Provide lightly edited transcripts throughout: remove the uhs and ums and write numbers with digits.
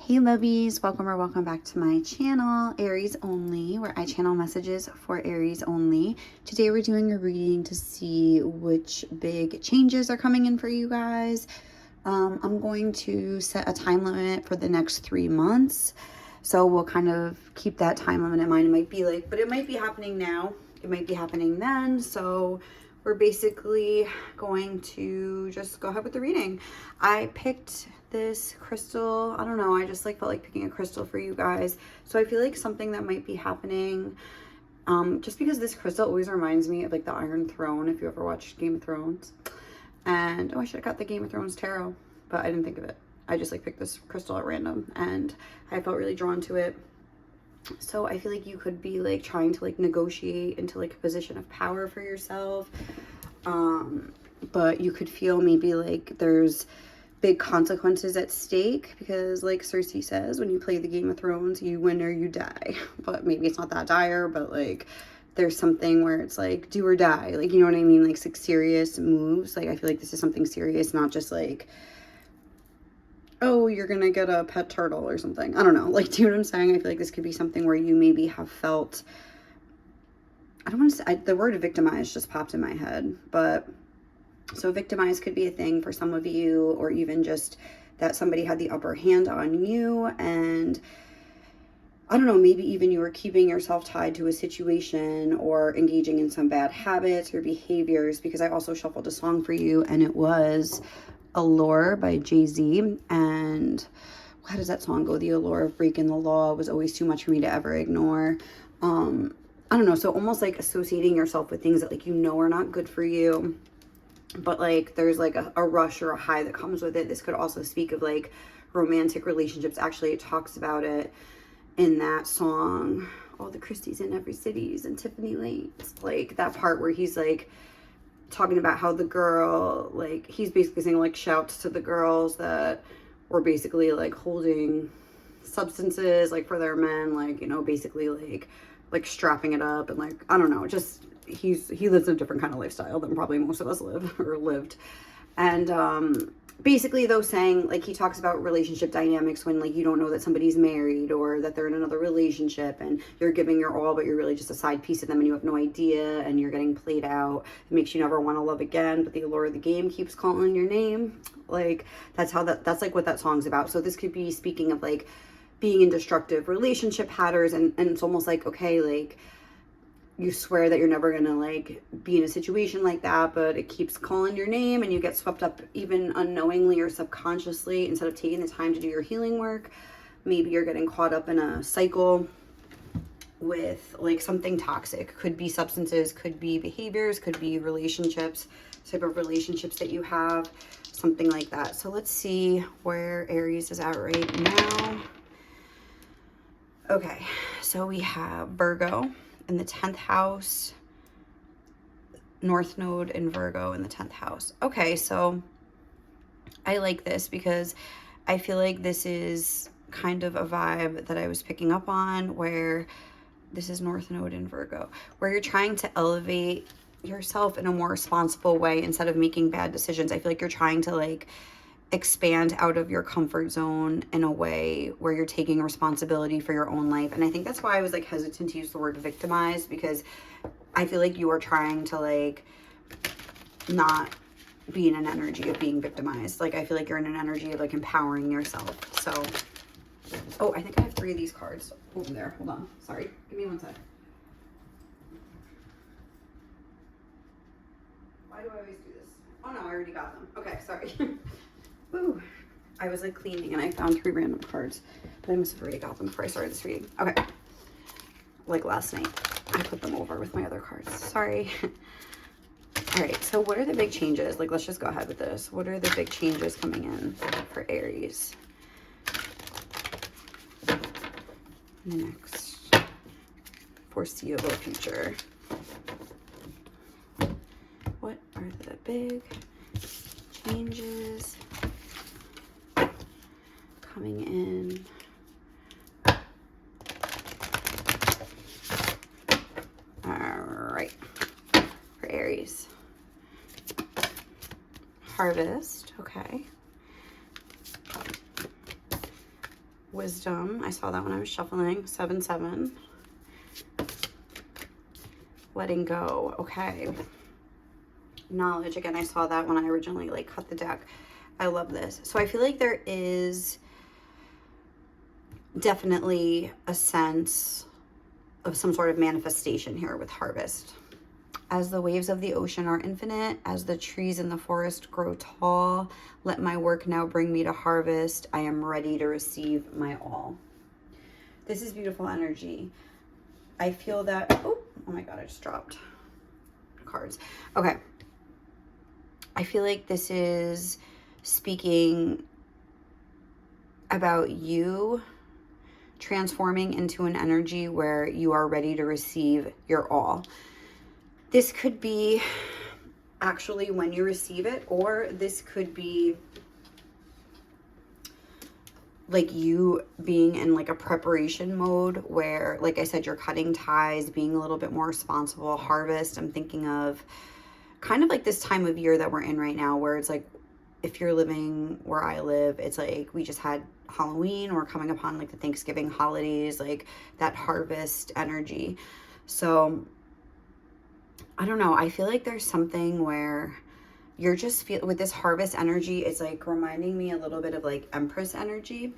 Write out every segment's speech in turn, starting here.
Hey Lovies, welcome or welcome back to my channel, Aries Only, where I channel messages for Aries only. Today we're doing a reading to see which big changes are coming in for you guys. I'm going to set a time limit for the next 3 months. So we'll kind of keep that time limit in mind. It might be like, but it might be happening now. It might be happening then. So we're basically going to just go ahead with the reading. I picked this crystal. I don't know. I just felt like picking a crystal for you guys. So I feel like something that might be happening, just because this crystal always reminds me of like the Iron Throne, if you ever watched Game of Thrones. And oh, I should have got the Game of Thrones tarot, but I didn't think of it. I just picked this crystal at random and I felt really drawn to it. So I feel like you could be trying to negotiate into a position of power for yourself. But you could feel maybe there's big consequences at stake because Cersei says, when you play the Game of Thrones, you win or you die. But maybe it's not that dire, but there's something where it's do or die. You know what I mean? Serious moves. I feel like this is something serious, not just oh, you're gonna get a pet turtle or something. I don't know. Do you know what I'm saying? I feel like this could be something where you maybe have felt, I don't want to say, the word victimized just popped in my head, but so victimized could be a thing for some of you, or even just that somebody had the upper hand on you, and I don't know, maybe even you were keeping yourself tied to a situation or engaging in some bad habits or behaviors, because I also shuffled a song for you and it was Allure by Jay-Z, and how does that song go? The allure of breaking the law was always too much for me to ever ignore. I don't know, so almost associating yourself with things that are not good for you, but there's a rush or a high that comes with it. This could also speak of romantic relationships. Actually, it talks about it in that song, all the Christies in every cities and Tiffany Lanes, that part where he's talking about how the girl, he's basically saying shouts to the girls that were basically holding substances for their men, you know, basically strapping it up, and I don't know, just he lives a different kind of lifestyle than probably most of us live or lived. And basically though, saying he talks about relationship dynamics when you don't know that somebody's married or that they're in another relationship and you're giving your all but you're really just a side piece of them and you have no idea and you're getting played out. It makes you never want to love again, but the allure of the game keeps calling your name. That's what that song's about. So this could be speaking of being in destructive relationship patterns, and it's almost okay, you swear that you're never gonna be in a situation like that, but it keeps calling your name and you get swept up even unknowingly or subconsciously instead of taking the time to do your healing work. Maybe you're getting caught up in a cycle with something toxic. Could be substances, could be behaviors, could be relationships, type of relationships that you have, something like that. So let's see where Aries is at right now. Okay, so we have Virgo in the 10th house, North Node in Virgo in the 10th house. Okay, so I like this because I feel like this is kind of a vibe that I was picking up on, where this is North Node in Virgo, where you're trying to elevate yourself in a more responsible way instead of making bad decisions. I feel like you're trying to expand out of your comfort zone in a way where you're taking responsibility for your own life. And I think that's why I was hesitant to use the word victimized, because I feel like you are trying to not be in an energy of being victimized. I feel like you're in an energy of empowering yourself. So, oh, I think I have 3 of these cards over there. Hold on. Sorry. Give me one sec. Why do I always do this? Oh no, I already got them. Okay, sorry. Ooh, I was cleaning and I found 3 random cards, but I must have already got them before I started this reading. Okay, last night I put them over with my other cards. Sorry. All right, so what are the big changes? Let's just go ahead with this. What are the big changes coming in for Aries in the next foreseeable future? What are the big changes coming in? All right, for Aries. Harvest, okay. wisdom. I saw that when I was shuffling. 7-7. Letting go. Okay. Knowledge. Again, I saw that when I originally like cut the deck. I love this. So I feel like there is definitely a sense of some sort of manifestation here with harvest. As the waves of the ocean are infinite, as the trees in the forest grow tall, let my work now bring me to harvest. I am ready to receive my all. This is beautiful energy. I feel that, oh my God, I just dropped cards. Okay. I feel like this is speaking about you transforming into an energy where you are ready to receive your all. This could be actually when you receive it, or this could be like you being in like a preparation mode where, like I said, you're cutting ties, being a little bit more responsible. Harvest, I'm thinking of kind of like this time of year that we're in right now, where it's like, if you're living where I live, it's like we just had Halloween, we're coming upon like the Thanksgiving holidays, like that harvest energy. So I don't know, I feel like there's something where you're just feel with this harvest energy, it's like reminding me a little bit of like Empress energy.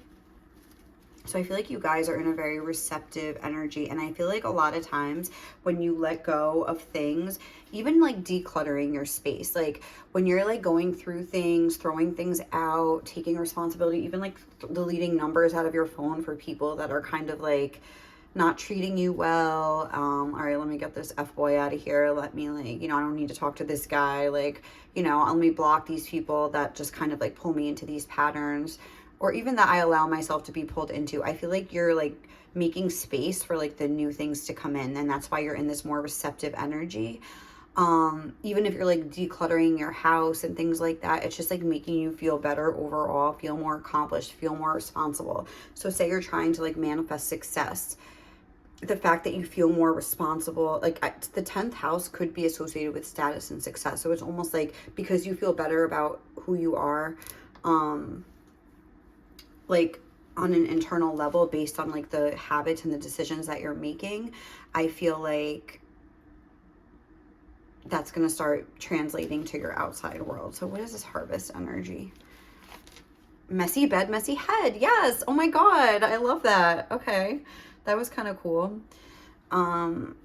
So I feel like you guys are in a very receptive energy. And I feel like a lot of times when you let go of things, even like decluttering your space, like when you're like going through things, throwing things out, taking responsibility, even like deleting numbers out of your phone for people that are kind of like not treating you well. All right, let me get this F-boy out of here. Let me like, you know, I don't need to talk to this guy. Like, you know, let me block these people that just kind of like pull me into these patterns, or even that I allow myself to be pulled into. I feel like you're like making space for like the new things to come in. And that's why you're in this more receptive energy. Even if you're like decluttering your house and things like that, it's just like making you feel better overall, feel more accomplished, feel more responsible. So say you're trying to like manifest success. The fact that you feel more responsible, like the 10th house could be associated with status and success. So it's almost like because you feel better about who you are, like on an internal level based on like the habits and the decisions that you're making, I feel like that's going to start translating to your outside world. So what is this harvest energy? Messy bed, messy head. Yes. Oh my God. I love that. Okay. That was kind of cool. And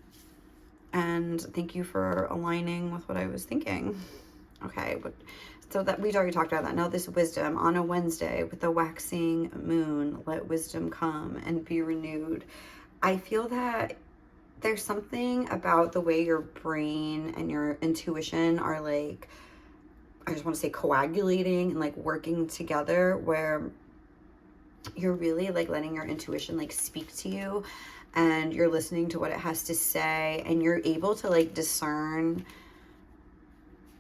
thank you for aligning with what I was thinking. Okay. So that we'd already talked about that. Now this wisdom on a Wednesday with the waxing moon, let wisdom come and be renewed. I feel that there's something about the way your brain and your intuition are like, I just want to say coagulating and like working together, where you're really like letting your intuition like speak to you, and you're listening to what it has to say, and you're able to like discern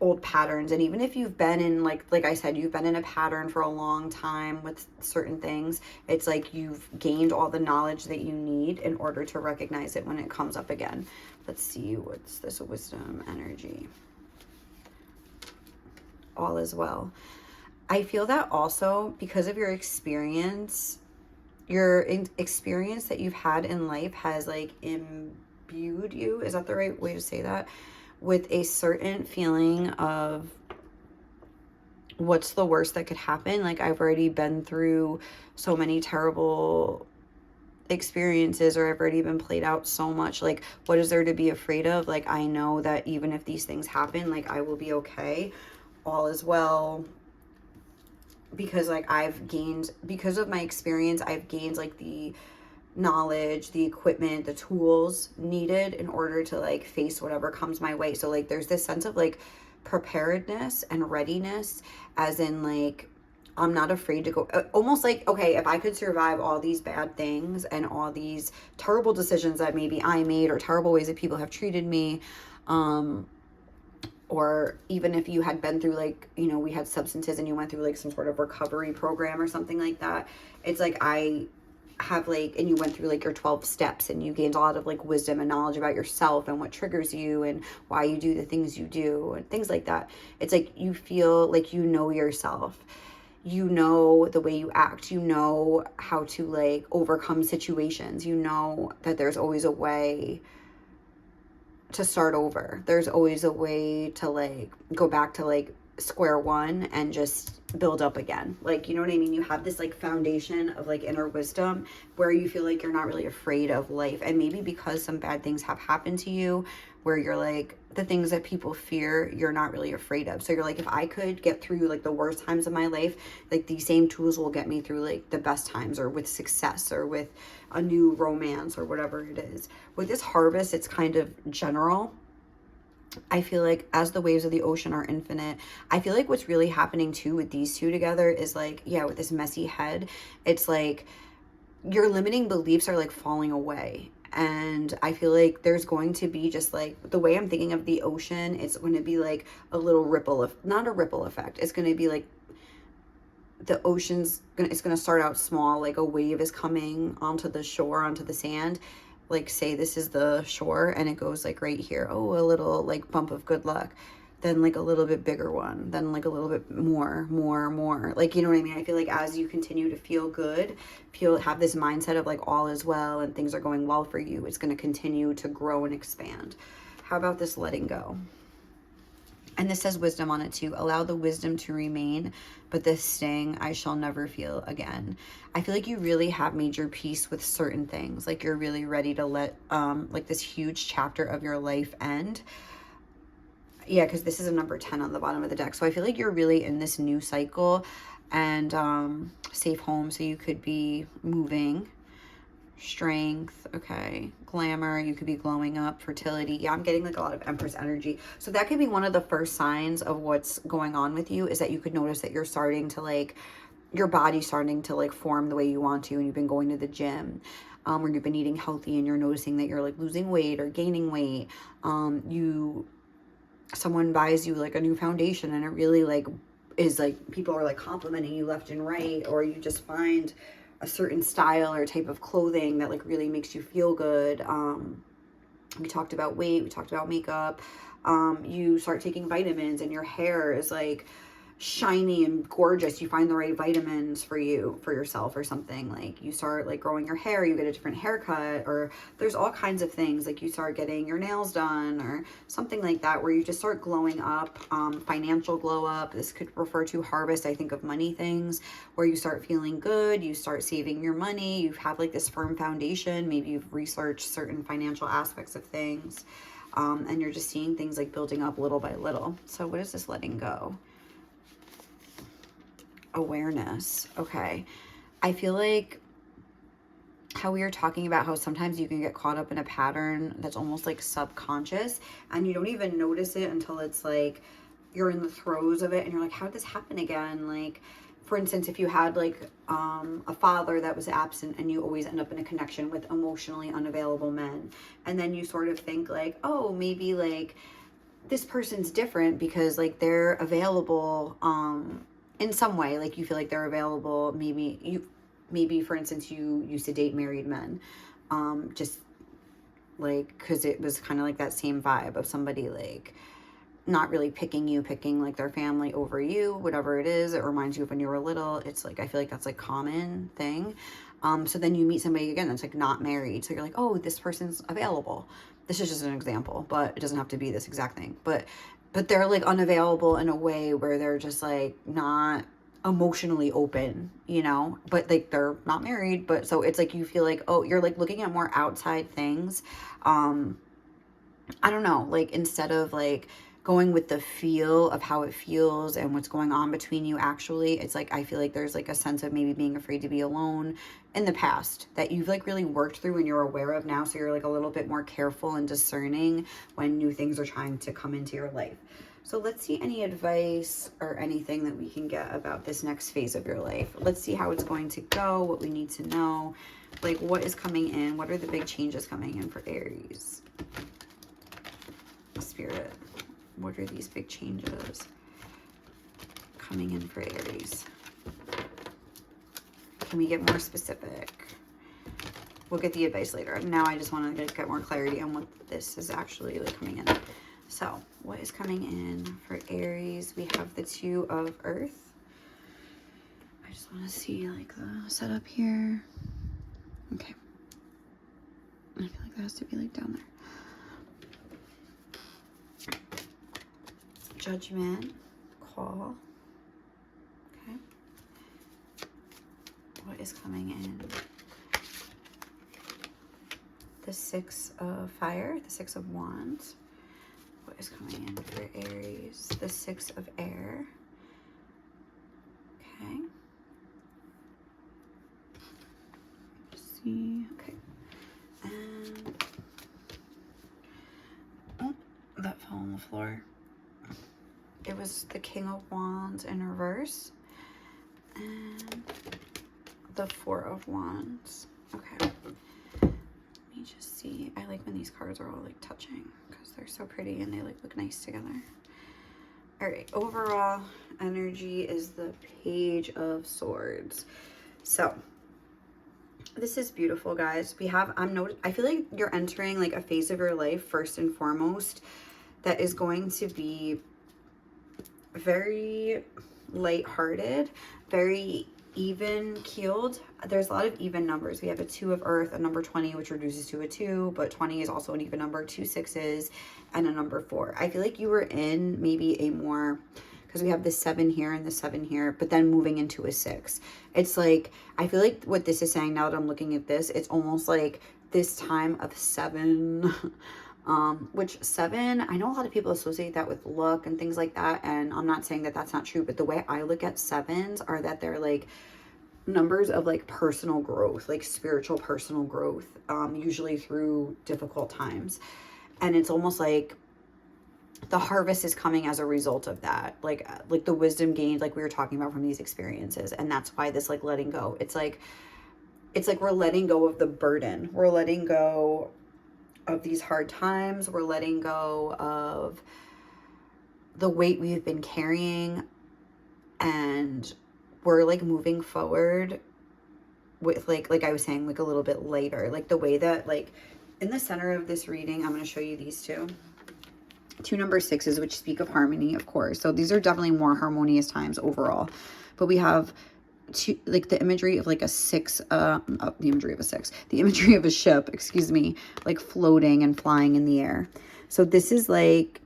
old patterns. And even if you've been in like I said, you've been in a pattern for a long time with certain things, it's like you've gained all the knowledge that you need in order to recognize it when it comes up again. Let's see, what's this wisdom energy? All is well. I feel that also because of your experience that you've had in life has like imbued you, is that the right way to say that, with a certain feeling of what's the worst that could happen. Like I've already been through so many terrible experiences, or I've already been played out so much. Like what is there to be afraid of? Like I know that even if these things happen, like I will be okay. All is well. Because like because of my experience, I've gained like the knowledge, the equipment, the tools needed in order to like face whatever comes my way. So like there's this sense of like preparedness and readiness, as in like I'm not afraid to go, almost like, okay, if I could survive all these bad things and all these terrible decisions that maybe I made, or terrible ways that people have treated me, or even if you had been through like, you know, we had substances and you went through like some sort of recovery program or something like that. It's like I have like, and you went through like your 12 steps and you gained a lot of like wisdom and knowledge about yourself and what triggers you and why you do the things you do and things like that. It's like you feel like you know yourself. you know the way you act, you know how to like overcome situations, you know that there's always a way to start over. There's always a way to like go back to like square one and just build up again. Like, you know what I mean? You have this like foundation of like inner wisdom where you feel like you're not really afraid of life. And maybe because some bad things have happened to you, where you're like, the things that people fear, you're not really afraid of. So you're like, if I could get through like the worst times of my life, like these same tools will get me through like the best times, or with success, or with a new romance, or whatever it is. With this harvest, it's kind of general. I feel like as the waves of the ocean are infinite, I feel like what's really happening too with these two together is like, yeah, with this messy head, it's like your limiting beliefs are like falling away. And I feel like there's going to be just like, the way I'm thinking of the ocean, it's going to be like a little ripple of, not a ripple effect. It's going to be like the ocean's gonna, it's going to start out small, like a wave is coming onto the shore, onto the sand. Like say this is the shore and it goes like right here. Oh, a little like bump of good luck. Then like a little bit bigger one. Then like a little bit more. Like, you know what I mean? I feel like as you continue to feel good, have this mindset of like all is well and things are going well for you, it's going to continue to grow and expand. How about this letting go? And this says wisdom on it too. Allow the wisdom to remain, but the sting I shall never feel again. I feel like you really have made your peace with certain things. Like you're really ready to let like this huge chapter of your life end. Yeah, because this is a number 10 on the bottom of the deck. So I feel like you're really in this new cycle, and safe home. So you could be moving. Strength, okay, glamour, you could be glowing up, fertility. Yeah, I'm getting like a lot of Empress energy. So that could be one of the first signs of what's going on with you, is that you could notice that you're starting to like, your body's starting to like form the way you want to, and you've been going to the gym, or you've been eating healthy, and you're noticing that you're like losing weight or gaining weight. Someone buys you like a new foundation, and it really like is like, people are like complimenting you left and right, or you just find a certain style or type of clothing that like really makes you feel good. We talked about weight, we talked about makeup. You start taking vitamins and your hair is like shiny and gorgeous. You find the right vitamins for you, for yourself, or something. Like you start like growing your hair, you get a different haircut, or there's all kinds of things. Like you start getting your nails done or something like that, where you just start glowing up. Financial glow up. This could refer to harvest, I think, of money things, where you start feeling good, you start saving your money, you have like this firm foundation. Maybe you've researched certain financial aspects of things, and you're just seeing things like building up little by little. So what is this letting go? Awareness. Okay. I feel like how we were talking about how sometimes you can get caught up in a pattern that's almost like subconscious, and you don't even notice it until it's like you're in the throes of it and you're like, how did this happen again? Like, for instance, if you had like a father that was absent, and you always end up in a connection with emotionally unavailable men, and then you sort of think like, oh, maybe like this person's different because like they're available in some way. Like you feel like they're available. Maybe for instance, you used to date married men, just like, because it was kind of like that same vibe of somebody like not really picking like their family over you, whatever it is. It reminds you of when you were little. It's like, I feel like that's like common thing. So then you meet somebody again that's like not married, so you're like, oh, this person's available. This is just an example, but it doesn't have to be this exact thing. But they're like unavailable in a way where they're just like not emotionally open, you know, but like they're not married. But so it's like you feel like, oh, you're like looking at more outside things. I don't know, like instead of like going with the feel of how it feels and what's going on between you, actually, it's like I feel like there's like a sense of maybe being afraid to be alone in the past that you've like really worked through and you're aware of now. So you're like a little bit more careful and discerning when new things are trying to come into your life. So let's see any advice or anything that we can get about this next phase of your life. Let's see how it's going to go, what we need to know, like what is coming in, what are the big changes coming in for Aries. Spirit, what are these big changes coming in for Aries? Can we get more specific? We'll get the advice later. Now I just want to get more clarity on what this is actually like coming in. So what is coming in for Aries? We have the 2 of Earth. just want to see like the setup here. Okay. I feel like that has to be like down there. Judgment, call. Okay. What is coming in? The Six of Fire, the Six of Wands. What is coming in for Aries? The Six of Air. Okay. Let's see. Okay. And oh, that fell on the floor. It was the King of Wands in reverse. And the Four of Wands. Okay. Let me just see. I like when these cards are all like touching because they're so pretty and they like look nice together. All right, overall energy is the Page of Swords. So this is beautiful, guys. We have, I feel like you're entering like a phase of your life first and foremost that is going to be very lighthearted, very even keeled. There's a lot of even numbers. We have a 2 of Earth, a number 20, which reduces to a 2, but 20 is also an even number, 2 6s, and a number 4. I feel like you were in maybe a more, because we have the 7 here and the 7 here, but then moving into a 6. It's like, I feel like what this is saying now that I'm looking at this, it's almost like this time of 7, which 7, I know a lot of people associate that with luck and things like that, and I'm not saying that that's not true, but the way I look at 7s are that they're like numbers of like personal growth, like spiritual personal growth, usually through difficult times. And it's almost like the harvest is coming as a result of that, like the wisdom gained, like we were talking about from these experiences. And that's why this like letting go, it's like we're letting go of the burden, we're letting go of these hard times, we're letting go of the weight we've been carrying, and we're like moving forward with like I was saying, like a little bit lighter, like the way that like in the center of this reading, I'm going to show you these two number 6s, which speak of harmony, of course. So these are definitely more harmonious times overall, but we have like the imagery of like a 6, the imagery of a ship, excuse me, like floating and flying in the air. So this is like,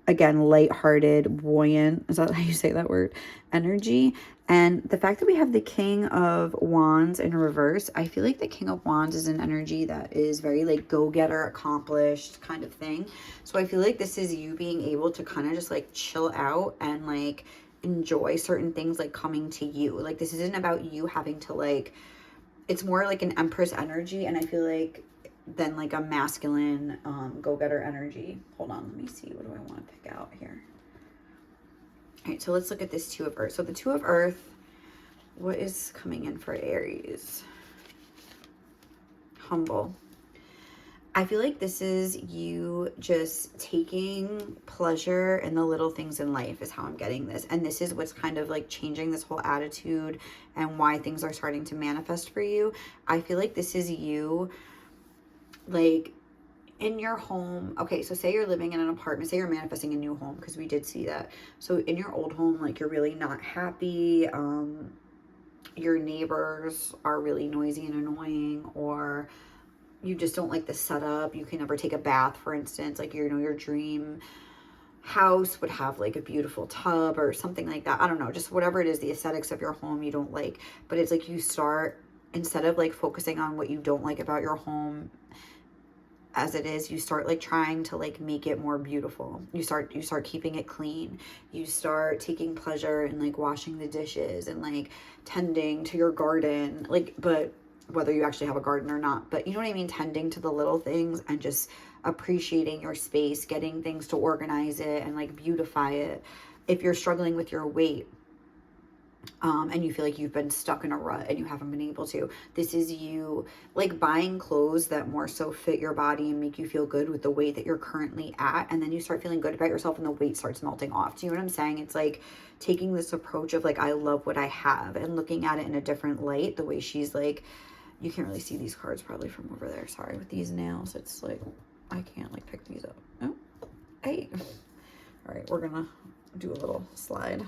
again, lighthearted, buoyant, is that how you say that word? Energy. And the fact that we have the King of Wands in reverse, I feel like the King of Wands is an energy that is very like go-getter, accomplished kind of thing. So I feel like this is you being able to kind of just like chill out and like enjoy certain things like coming to you. Like this isn't about you having to like, it's more like an Empress energy, and I feel like than like a masculine go-getter energy. Hold on, let me see, what do I want to pick out here? All right, so let's look at this 2 of Earth. So the 2 of Earth, what is coming in for Aries? Humble. I feel like this is you just taking pleasure in the little things in life is how I'm getting this. And this is what's kind of like changing this whole attitude and why things are starting to manifest for you. I feel like this is you like in your home. Okay, so say you're living in an apartment, say you're manifesting a new home, because we did see that. So in your old home, like you're really not happy, your neighbors are really noisy and annoying, or you just don't like the setup, you can never take a bath, for instance, like your dream house would have like a beautiful tub or something like that. I don't know, just whatever it is, the aesthetics of your home you don't like. But it's like you start, instead of like focusing on what you don't like about your home as it is, you start like trying to like make it more beautiful. You start keeping it clean. You start taking pleasure in like washing the dishes and like tending to your garden, like, but whether you actually have a garden or not, but you know what I mean, tending to the little things and just appreciating your space, getting things to organize it and like beautify it. If you're struggling with your weight, and you feel like you've been stuck in a rut and you haven't been able to, this is you like buying clothes that more so fit your body and make you feel good with the weight that you're currently at, and then you start feeling good about yourself and the weight starts melting off. Do you know what I'm saying? It's like taking this approach of like, I love what I have, and looking at it in a different light. The way she's like, you can't really see these cards probably from over there, sorry, with these nails, it's like I can't like pick these up. Oh, hey, all right, we're gonna do a little slide.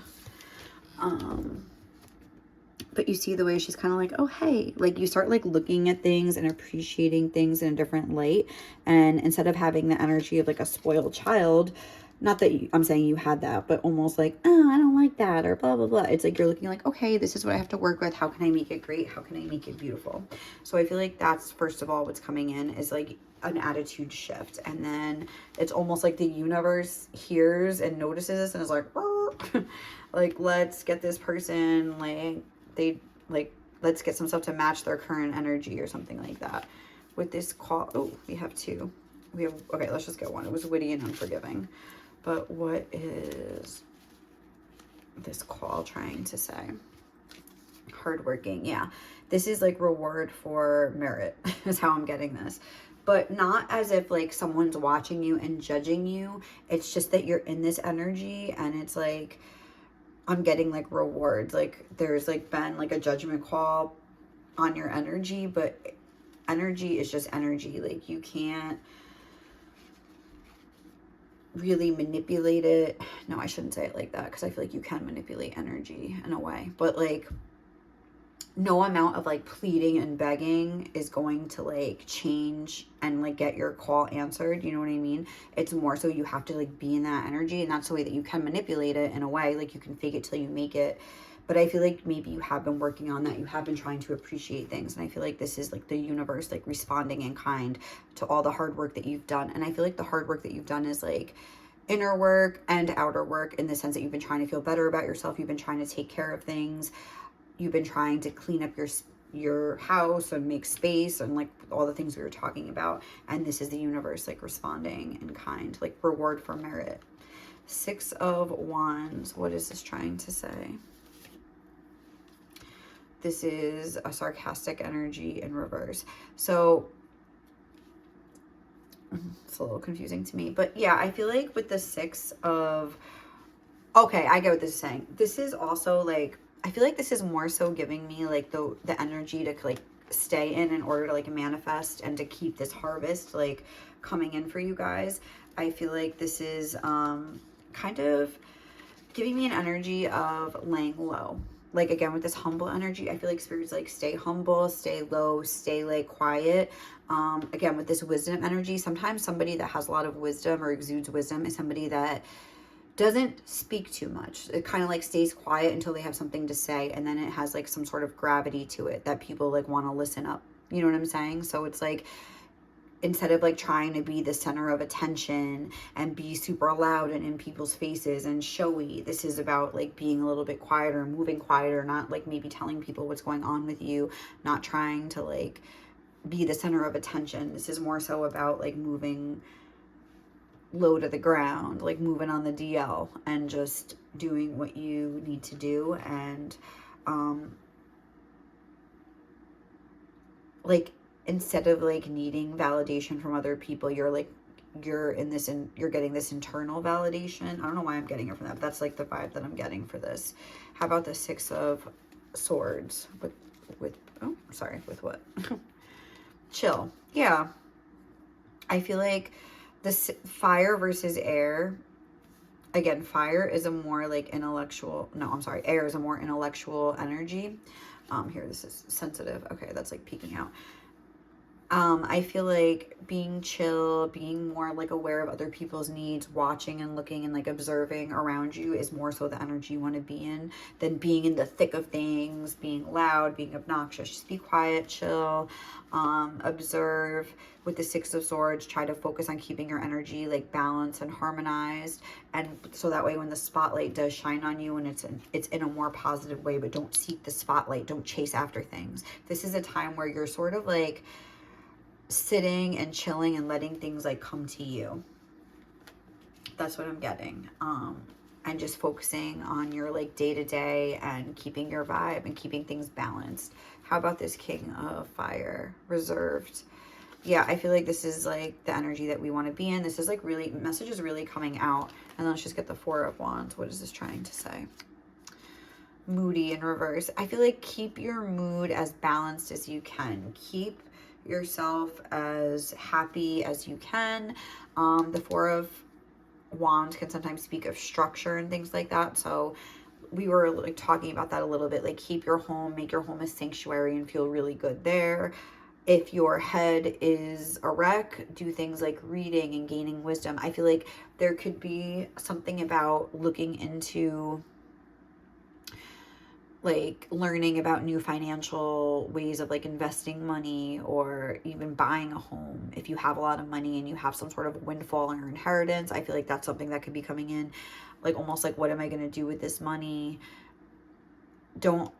But you see the way she's kind of like, oh, hey, like you start like looking at things and appreciating things in a different light. And instead of having the energy of like a spoiled child, not that I'm saying you had that, but almost like, oh, I don't like that or blah, blah, blah. It's like you're looking like, okay, this is what I have to work with. How can I make it great? How can I make it beautiful? So I feel like that's, first of all, what's coming in is like an attitude shift. And then it's almost like the universe hears and notices this and is like, like, let's get this person, let's get some stuff to match their current energy or something like that. With this call, oh, we have two. Okay, let's just get one. It was witty and unforgiving. But what is this call trying to say? Hardworking, yeah. This is like reward for merit is how I'm getting this. But not as if like someone's watching you and judging you. It's just that you're in this energy and it's like, I'm getting like rewards. Like there's like been like a judgment call on your energy, but energy is just energy. Like you can't really manipulate it. No, I shouldn't say it like that because I feel like you can manipulate energy in a way, but like no amount of like pleading and begging is going to like change and like get your call answered. You know what I mean? It's more so you have to like be in that energy, and that's the way that you can manipulate it in a way. Like you can fake it till you make it. But I feel like maybe you have been working on that. You have been trying to appreciate things. And I feel like this is like the universe like responding in kind to all the hard work that you've done. And I feel like the hard work that you've done is like inner work and outer work, in the sense that you've been trying to feel better about yourself. You've been trying to take care of things. You've been trying to clean up your house and make space and like all the things we were talking about. And this is the universe like responding in kind, like reward for merit. 6 of Wands. What is this trying to say? This is a sarcastic energy in reverse. So it's a little confusing to me. But yeah, I feel like with the 6 of... Okay, I get what this is saying. This is also like... I feel like this is more so giving me like the energy to like stay in order to like manifest and to keep this harvest like coming in for you guys. I feel like this is kind of giving me an energy of laying low. Like again, with this humble energy, I feel like Spirit's like stay humble, stay low, stay like quiet. Again, with this wisdom energy, sometimes somebody that has a lot of wisdom or exudes wisdom is somebody that doesn't speak too much. It kind of like stays quiet until they have something to say, and then it has like some sort of gravity to it that people like want to listen up. You know what I'm saying? So it's like, instead of like trying to be the center of attention and be super loud and in people's faces and showy, this is about like being a little bit quieter, moving quieter, not like maybe telling people what's going on with you, not trying to like be the center of attention. This is more so about like moving low to the ground, like moving on the DL and just doing what you need to do. And like instead of like needing validation from other people, you're getting this internal validation. I don't know why I'm getting it from that, but that's like the vibe that I'm getting for this. How about the 6 of Swords with what? Chill. Yeah, I feel like this fire versus air. Again, fire is a more like intellectual, no, I'm sorry, air is a more intellectual energy. Here, this is sensitive. Okay, that's like peeking out. I feel like being chill, being more like aware of other people's needs, watching and looking and like observing around you is more so the energy you want to be in than being in the thick of things, being loud, being obnoxious. Just be quiet, chill, observe. With the 6 of Swords, try to focus on keeping your energy like balanced and harmonized, and so that way when the spotlight does shine on you and it's in a more positive way, but don't seek the spotlight, don't chase after things. This is a time where you're sort of like sitting and chilling and letting things like come to you. That's what I'm getting. And just focusing on your like day-to-day and keeping your vibe and keeping things balanced. How about this King of Fire? Reserved. Yeah, I feel like this is like the energy that we want to be in. This is like really, message is really coming out. And let's just get the 4 of Wands. What is this trying to say? Moody in reverse. I feel like keep your mood as balanced as you can. Keep yourself as happy as you can. The 4 of Wands can sometimes speak of structure and things like that. So we were like talking about that a little bit, like keep your home, make your home a sanctuary and feel really good there. If your head is a wreck, do things like reading and gaining wisdom. I feel like there could be something about looking into like learning about new financial ways of like investing money or even buying a home. If you have a lot of money and you have some sort of windfall or inheritance, I feel like that's something that could be coming in, like almost like, what am I going to do with this money? Don't,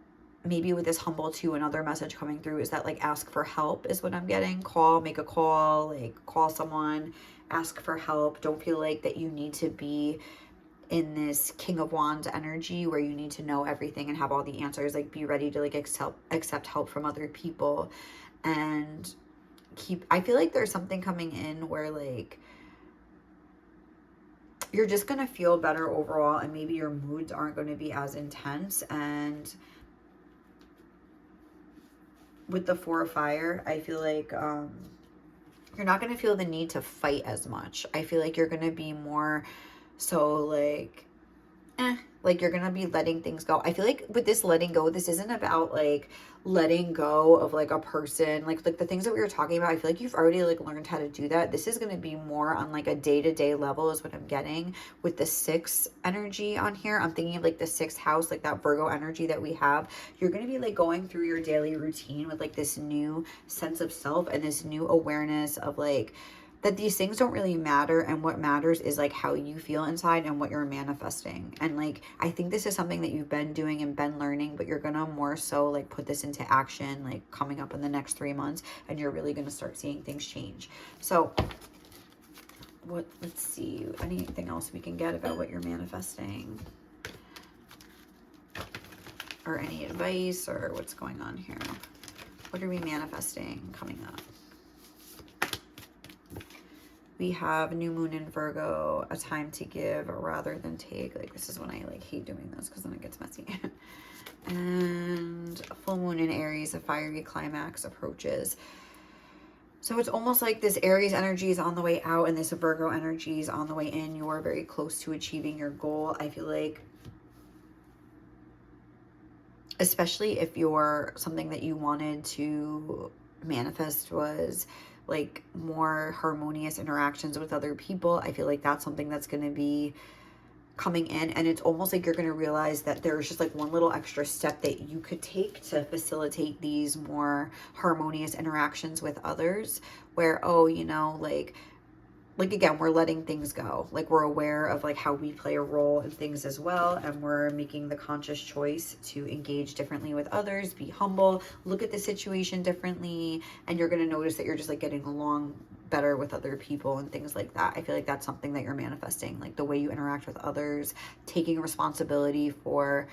maybe with this humble too, another message coming through is that like ask for help is what I'm getting. Call, make a call, like call someone, ask for help. Don't feel like that you need to be in this King of Wands energy where you need to know everything and have all the answers. Like be ready to like accept help from other people, and I feel like there's something coming in where like you're just going to feel better overall, and maybe your moods aren't going to be as intense. And with the Four of Fire, I feel like you're not going to feel the need to fight as much. I feel like you're going to be more so like, like you're going to be letting things go. I feel like with this letting go, this isn't about like letting go of like a person, like the things that we were talking about. I feel like you've already like learned how to do that. This is going to be more on like a day-to-day level is what I'm getting with the 6 energy on here. I'm thinking of like the 6th house, like that Virgo energy that we have. You're going to be like going through your daily routine with like this new sense of self and this new awareness of like that these things don't really matter, and what matters is like how you feel inside and what you're manifesting. And like I think this is something that you've been doing and been learning, but you're gonna more so like put this into action like coming up in the next 3 months, and you're really gonna start seeing things change. So let's see, anything else we can get about what you're manifesting, or any advice, or what's going on here? What are we manifesting coming up? We have new moon in Virgo, a time to give rather than take. Like this is when I like hate doing this because then it gets messy. And a full moon in Aries, a fiery climax approaches. So it's almost like this Aries energy is on the way out and this Virgo energy is on the way in. You are very close to achieving your goal. I feel like, especially if you're something that you wanted to manifest was like more harmonious interactions with other people, I feel like that's something that's going to be coming in. And it's almost like you're going to realize that there's just like one little extra step that you could take to facilitate these more harmonious interactions with others, where, oh, you know, like again, we're letting things go. Like we're aware of like how we play a role in things as well, and we're making the conscious choice to engage differently with others, be humble, look at the situation differently, and you're going to notice that you're just like getting along better with other people and things like that. I feel like that's something that you're manifesting, like the way you interact with others, taking responsibility for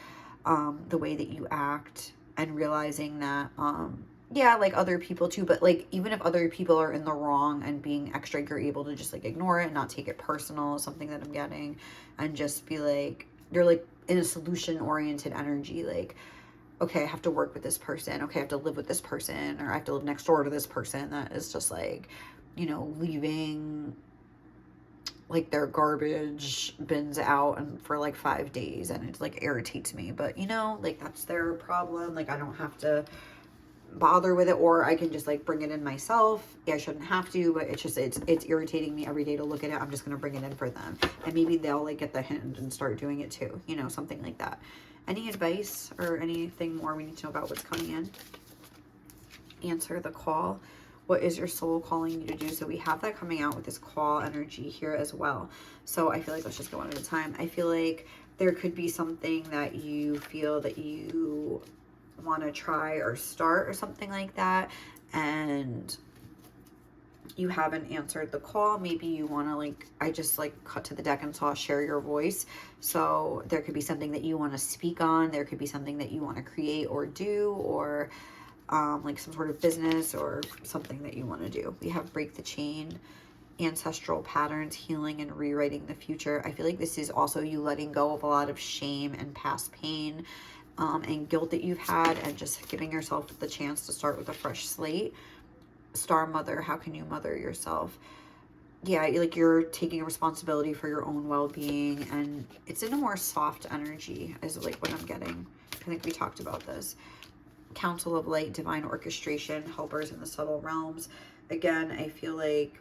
the way that you act, and realizing that yeah, like other people too, but like even if other people are in the wrong and being extra, you're able to just like ignore it and not take it personal, something that I'm getting, and just be like, you're like in a solution oriented energy, like, okay, I have to work with this person, okay, I have to live with this person, or I have to live next door to this person that is just like, you know, leaving like their garbage bins out and for like 5 days, and it like irritates me. But you know, like that's their problem. Like I don't have to bother with it, or I can just like bring it in myself. Yeah, I shouldn't have to, but it's just it's irritating me every day to look at it. I'm just gonna bring it in for them, and maybe they'll like get the hint and start doing it too, you know, something like that. Any advice or anything more we need to know about what's coming in? Answer the call. What is your soul calling you to do? So we have that coming out with this call energy here as well. So I feel like let's just go one at a time. I feel like there could be something that you feel that you want to try or start or something like that, and you haven't answered the call. Maybe you want to like, I just like cut to the deck and saw share your voice. So there could be something that you want to speak on. There could be something that you want to create or do, or like some sort of business or something that you want to do. We have break the chain, ancestral patterns, healing and rewriting the future. I feel like this is also you letting go of a lot of shame and past pain and guilt that you've had, and just giving yourself the chance to start with a fresh slate. Star mother, how can you mother yourself? yeah, like you're taking responsibility for your own well-being, and it's in a more soft energy is like what I'm getting. I think we talked about this. Council of Light, divine orchestration, helpers in the subtle realms. Again, I feel like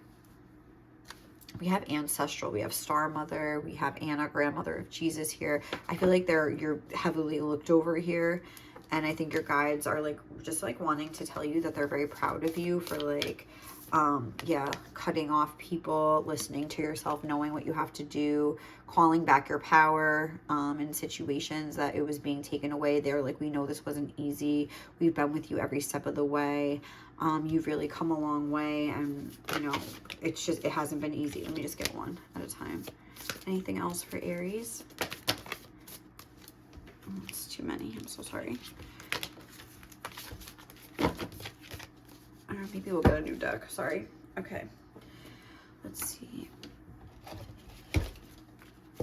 we have ancestral, we have Star Mother, we have Anna, grandmother of Jesus here. I feel like you're heavily looked over here, and I think your guides are like just like wanting to tell you that they're very proud of you for like yeah, cutting off people, listening to yourself, knowing what you have to do, calling back your power in situations that it was being taken away. They're like, we know this wasn't easy. We've been with you every step of the way. You've really come a long way, and you know, it's just, it hasn't been easy. Let me just get one at a time. Anything else for Aries? Oh, it's too many. I'm so sorry. Or maybe we'll get a new deck. Sorry. Okay. Let's see.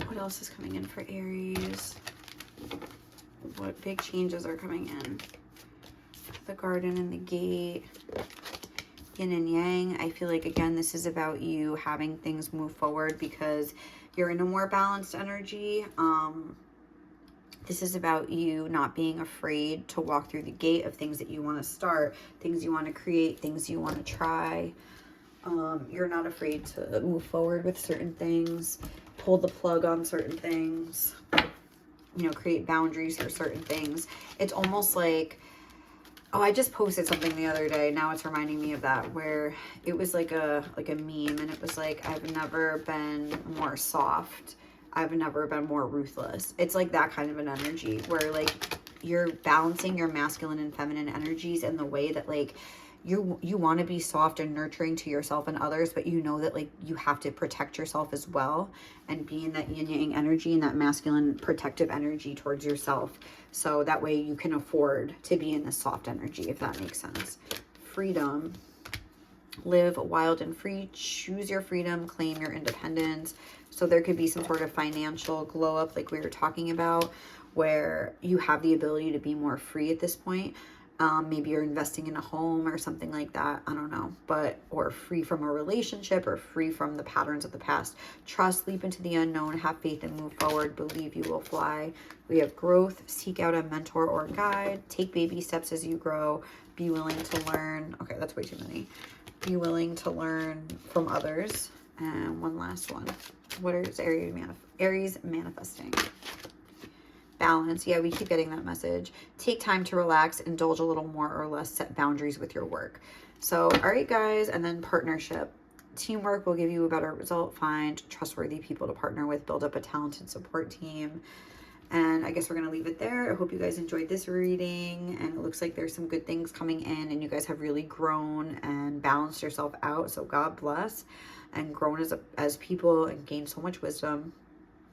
What else is coming in for Aries? What big changes are coming in? The Garden and the Gate. Yin and Yang. I feel like, again, this is about you having things move forward because you're in a more balanced energy. This is about you not being afraid to walk through the gate of things that you want to start, things you want to create, things you want to try. You're not afraid to move forward with certain things, pull the plug on certain things, you know, create boundaries for certain things. It's almost like, oh, I just posted something the other day. Now it's reminding me of that, where it was like a meme, and it was like, I've never been more soft. I've never been more ruthless. It's like that kind of an energy where like you're balancing your masculine and feminine energies in the way that like you want to be soft and nurturing to yourself and others, but you know that like you have to protect yourself as well and be in that yin yang energy and that masculine protective energy towards yourself. So that way you can afford to be in the soft energy, if that makes sense. Freedom. Live wild and free. Choose your freedom. Claim your independence. So there could be some sort of financial glow up like we were talking about, where you have the ability to be more free at this point. Maybe you're investing in a home or something like that. I don't know. Or free from a relationship, or free from the patterns of the past. Trust, leap into the unknown, have faith and move forward. Believe you will fly. We have growth. Seek out a mentor or guide. Take baby steps as you grow. Be willing to learn. Okay, that's way too many. Be willing to learn from others. And one last one. What is Aries manifesting? Balance. Yeah, we keep getting that message. Take time to relax, indulge a little more or less, set boundaries with your work. So, all right, guys. And then partnership. Teamwork will give you a better result. Find trustworthy people to partner with. Build up a talented support team. And I guess we're going to leave it there. I hope you guys enjoyed this reading. And it looks like there's some good things coming in. And you guys have really grown and balanced yourself out. So God bless. And grown as people and gained so much wisdom.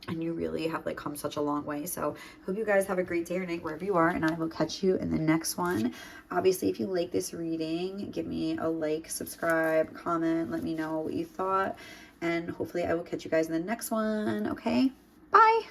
And you really have like come such a long way. So hope you guys have a great day or night wherever you are. And I will catch you in the next one. Obviously, if you like this reading, give me a like, subscribe, comment. Let me know what you thought. And hopefully I will catch you guys in the next one. Okay? Bye.